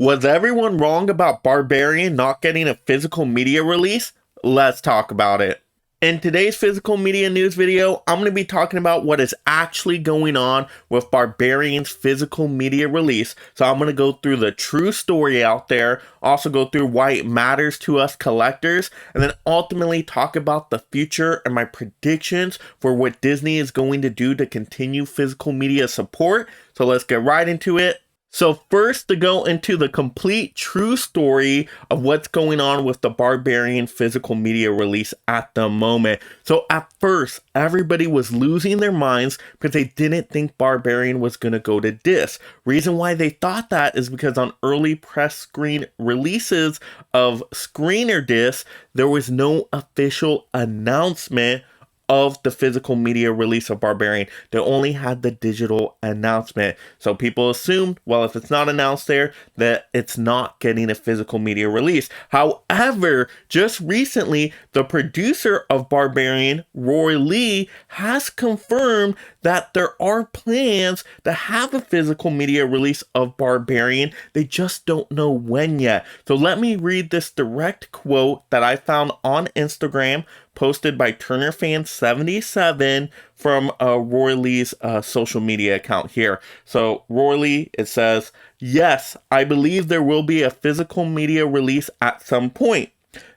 Was everyone wrong about Barbarian not getting a physical media release? Let's talk about it. In today's physical media news video, I'm going to be talking about what is actually going on with Barbarian's physical media release. So I'm going to go through the true story out there, also go through why it matters to us collectors, and then ultimately talk about the future and my predictions for what Disney is going to do to continue physical media support. So let's get right into it. So first, to go into the complete true story of what's going on with the Barbarian physical media release at the moment. So at first, everybody was losing their minds because they didn't think Barbarian was going to go to disc. Reason why they thought that is because on early press screen releases of screener discs, there was no official announcement of the physical media release of Barbarian. They only had the digital announcement. So people assumed, well, if it's not announced there, that it's not getting a physical media release. However, just recently, the producer of Barbarian, Roy Lee, has confirmed that there are plans to have a physical media release of Barbarian. They just don't know when yet. So let me read this direct quote that I found on Instagram, posted by TurnerFan77 from Roy Lee's social media account here. So Roy Lee, it says, "Yes, I believe there will be a physical media release at some point.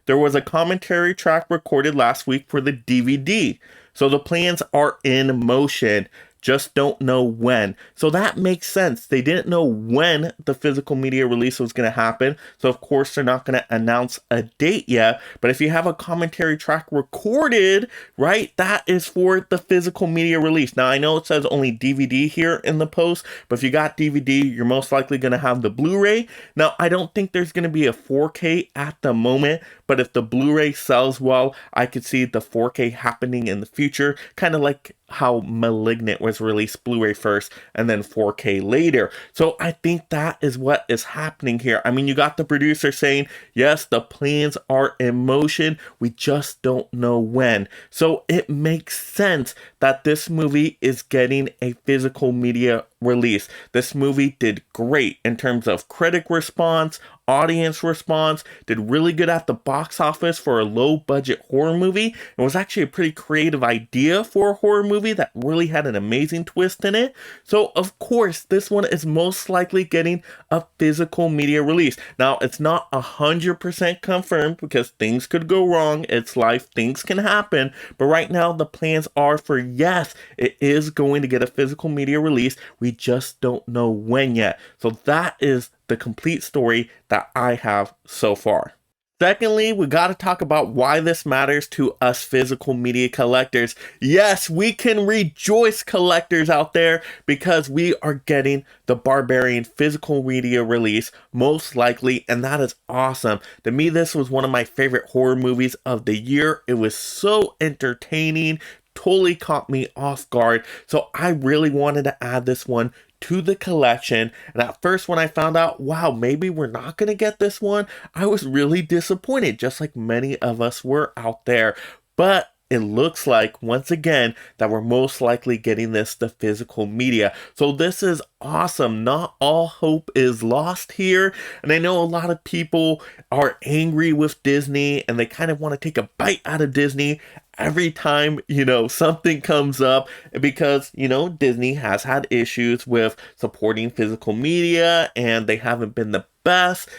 There was a commentary track recorded last week for the DVD. So the plans are in motion. Just don't know when." So that makes sense. They didn't know when the physical media release was going to happen. So of course they're not going to announce a date yet. But if you have a commentary track recorded, right, that is for the physical media release. Now I know it says only DVD here in the post, but if you got DVD, you're most likely going to have the Blu-ray. Now I don't think there's going to be a 4K at the moment, but if the Blu-ray sells well, I could see the 4K happening in the future, kind of like how Malignant was released Blu-ray first and then 4K later. So I think that is what is happening here. I mean, you got the producer saying, yes, the plans are in motion. We just don't know when. So it makes sense that this movie is getting a physical media release. This movie did great in terms of critic response, audience response, did really good at the box office for a low budget horror movie. It was actually a pretty creative idea for a horror movie that really had an amazing twist in it. So of course this one is most likely getting a physical media release. Now it's not 100% confirmed because things could go wrong. It's life, things can happen. But right now the plans are for, yes, it is going to get a physical media release. We just don't know when yet. So that is the complete story that I have so far. Secondly, we got to talk about why this matters to us physical media collectors. Yes, we can rejoice, collectors out there, because we are getting the Barbarian physical media release, most likely, and that is awesome. To me, this was one of my favorite horror movies of the year. It was so entertaining, totally caught me off guard, so I really wanted to add this one to the collection. And at first when I found out, wow, maybe we're not going to get this one, I was really disappointed, just like many of us were out there. But it looks like, once again, that we're most likely getting this to physical media. So this is awesome. Not all hope is lost here. And I know a lot of people are angry with Disney and they kind of want to take a bite out of Disney every time, something comes up, because, Disney has had issues with supporting physical media and they haven't been the best,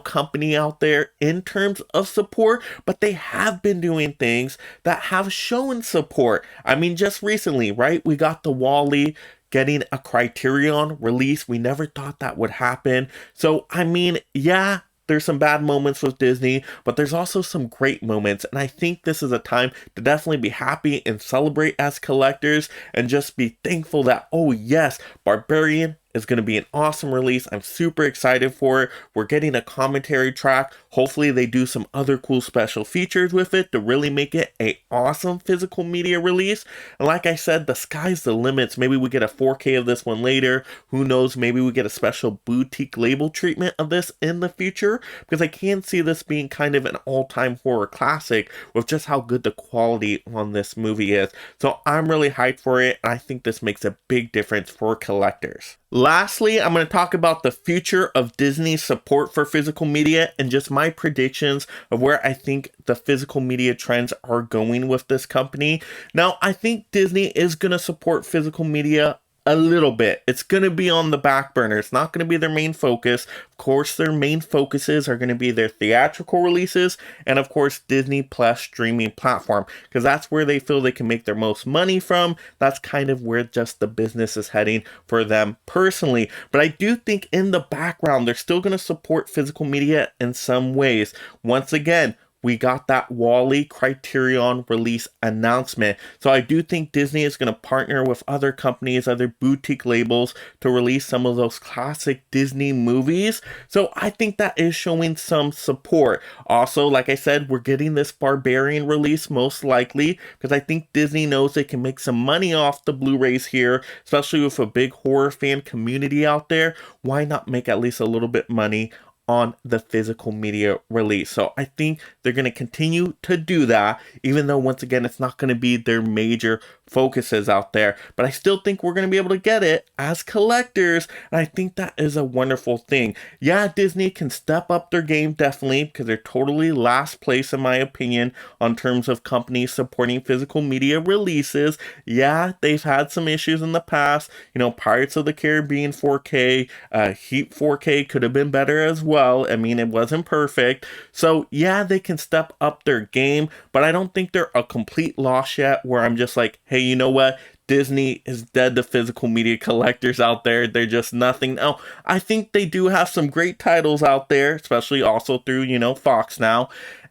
company out there in terms of support, but they have been doing things that have shown support. I mean, just recently, right? We got the Wall-E getting a Criterion release. We never thought that would happen. So, I mean, yeah, there's some bad moments with Disney, but there's also some great moments. And I think this is a time to definitely be happy and celebrate as collectors and just be thankful that, oh yes, Barbarian is going to be an awesome release. I'm super excited for it. We're getting a commentary track. Hopefully they do some other cool special features with it to really make it a awesome physical media release. And like I said, the sky's the limits. Maybe we get a 4K of this one later. Who knows? Maybe we get a special boutique label treatment of this in the future, because I can see this being kind of an all-time horror classic with just how good the quality on this movie is. So I'm really hyped for it, and I think this makes a big difference for collectors. Lastly, I'm going to talk about the future of Disney's support for physical media and just my predictions of where I think the physical media trends are going with this company. Now, I think Disney is going to support physical media a little bit. It's going to be on the back burner. It's not going to be their main focus. Of course, their main focuses are going to be their theatrical releases and, of course, Disney Plus streaming platform, because that's where they feel they can make their most money from. That's kind of where just the business is heading for them personally. But I do think in the background, they're still going to support physical media in some ways. Once again, we got that Wall-E Criterion release announcement. So I do think Disney is going to partner with other companies, other boutique labels to release some of those classic Disney movies. So I think that is showing some support. Also, like I said, we're getting this Barbarian release most likely because I think Disney knows they can make some money off the Blu-rays here, especially with a big horror fan community out there. Why not make at least a little bit money on the physical media release? So I think they're going to continue to do that, even though once again it's not going to be their major focuses out there, but I still think we're going to be able to get it as collectors, and I think that is a wonderful thing. Yeah, Disney can step up their game definitely, because they're totally last place in my opinion on terms of companies supporting physical media releases. Yeah, they've had some issues in the past. Pirates of the Caribbean 4K, Heat 4K could have been better as well. I mean, it wasn't perfect. So yeah, they can step up their game, but I don't think they're a complete loss yet where I'm just like, hey, you know what? Disney is dead to physical media collectors out there. They're just nothing. Now, I think they do have some great titles out there, especially also through, Fox now.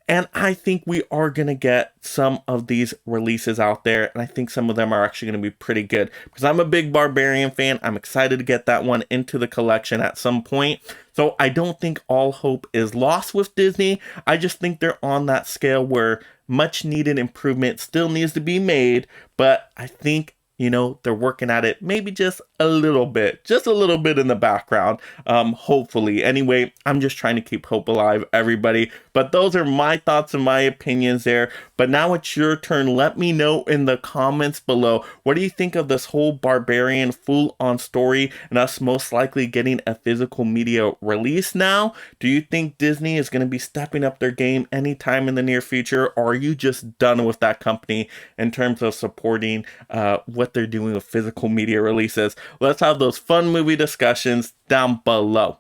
And I think we are going to get some of these releases out there. And I think some of them are actually going to be pretty good. Because I'm a big Barbarian fan. I'm excited to get that one into the collection at some point. So I don't think all hope is lost with Disney. I just think they're on that scale where much needed improvement still needs to be made. But I think they're working at it maybe just a little bit in the background, hopefully. Anyway, I'm just trying to keep hope alive, everybody. But those are my thoughts and my opinions there. But now it's your turn. Let me know in the comments below. What do you think of this whole Barbarian full-on story and us most likely getting a physical media release now? Do you think Disney is going to be stepping up their game anytime in the near future? Or are you just done with that company in terms of supporting what they're doing with physical media releases? Let's have those fun movie discussions down below.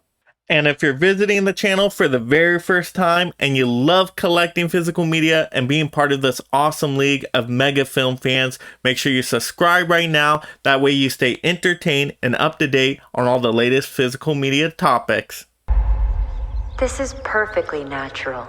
And if you're visiting the channel for the very first time and you love collecting physical media and being part of this awesome league of mega film fans, make sure you subscribe right now. That way you stay entertained and up to date on all the latest physical media topics. This is perfectly natural.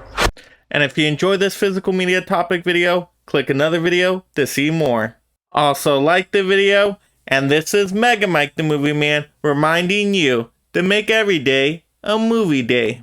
And if you enjoyed this physical media topic video, click another video to see more. Also like the video, and this is Mega Mike the Movie Man reminding you to make every day a movie day.